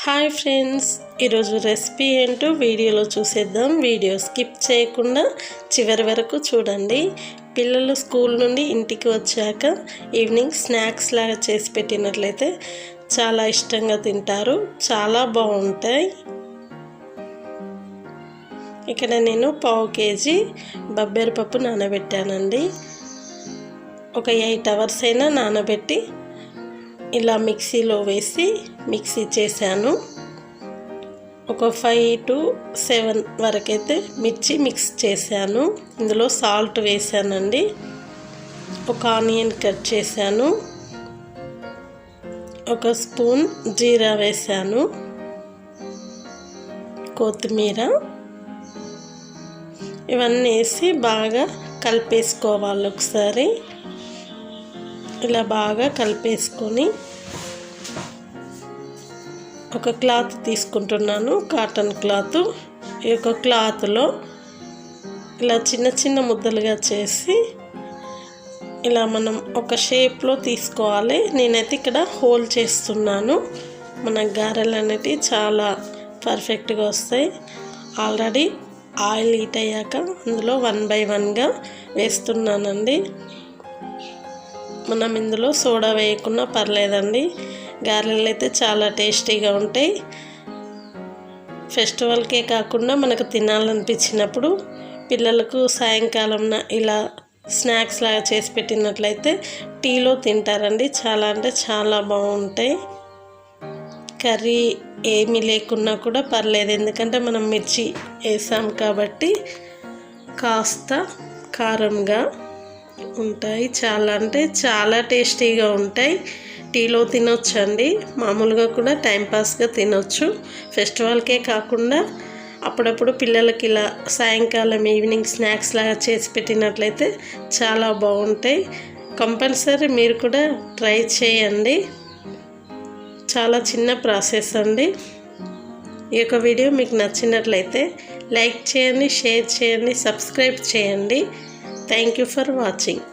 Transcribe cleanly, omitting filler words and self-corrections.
Hi friends, ఈరోజు recipe ఏంటో వీడియోలో చూసేద్దాం. వీడియో స్కిప్ చేయకుండా చివరి వరకు చూడండి. పిల్లలు స్కూల్ నుండి ఇంటికి వచ్చాక ఈవినింగ్ స్నాక్స్ లాగా చేసి పెట్టినట్లయితే చాలా ఇష్టంగా తింటారు. చాలా బాగుంటాయి. ఇక్కడ నేను 1/2 కేజీ బబ్బెర పప్పు నానబెట్టానండి. ఒక 8 అవర్స్ అయినా నానబెట్టి ఇలా మిక్సీలో వేసి మిక్సీ చేశాను. ఒక 5 to 7 వరకైతే మిర్చి మిక్స్ చేశాను. ఇందులో సాల్ట్ వేసానండి. ఒక ఆనియన్ కట్ చేశాను. ఒక స్పూన్ జీరా వేసాను. కొత్తిమీర ఇవన్నీ వేసి బాగా కలిపేసుకోవాలి. ఒకసారి ఇలా బాగా కలిపేసుకొని ఒక క్లాత్ తీసుకుంటున్నాను, కాటన్ క్లాత్. ఈ యొక్క క్లాత్లో ఇలా చిన్న చిన్న ముద్దలుగా చేసి ఇలా మనం ఒక షేప్లో తీసుకోవాలి. నేనైతే ఇక్కడ హోల్ చేస్తున్నాను. మన గారెలు అనేటివి చాలా పర్ఫెక్ట్గా వస్తాయి. ఆల్రెడీ ఆయిల్ హీట్ అయ్యాక అందులో 1 by 1గా వేస్తున్నానండి. మనం ఇందులో సోడా వేయకుండా పర్లేదండి. గారెలు అయితే చాలా టేస్టీగా ఉంటాయి. ఫెస్టివల్కే కాకుండా మనకు తినాలనిపించినప్పుడు పిల్లలకు సాయంకాలం ఇలా స్నాక్స్ లాగా చేసి పెట్టినట్లయితే టీలో తింటారండి. చాలా అంటే చాలా బాగుంటాయి. కర్రీ ఏమీ లేకున్నా కూడా పర్లేదు, ఎందుకంటే మనం మిర్చి వేసాం కాబట్టి కాస్త కారంగా ఉంటాయి. చాలా అంటే చాలా టేస్టీగా ఉంటాయి. టీలో తినొచ్చండి, మామూలుగా కూడా టైంపాస్గా తినొచ్చు. ఫెస్టివల్కే కాకుండా అప్పుడప్పుడు పిల్లలకి ఇలా సాయంకాలం ఈవినింగ్ స్నాక్స్ లాగా చేసి పెట్టినట్లయితే చాలా బాగుంటాయి. కంపల్సరీ మీరు కూడా ట్రై చేయండి. చాలా చిన్న ప్రాసెస్ అండి. ఈ యొక్క వీడియో మీకు నచ్చినట్లయితే లైక్ చేయండి, షేర్ చేయండి, సబ్స్క్రైబ్ చేయండి. Thank you for watching.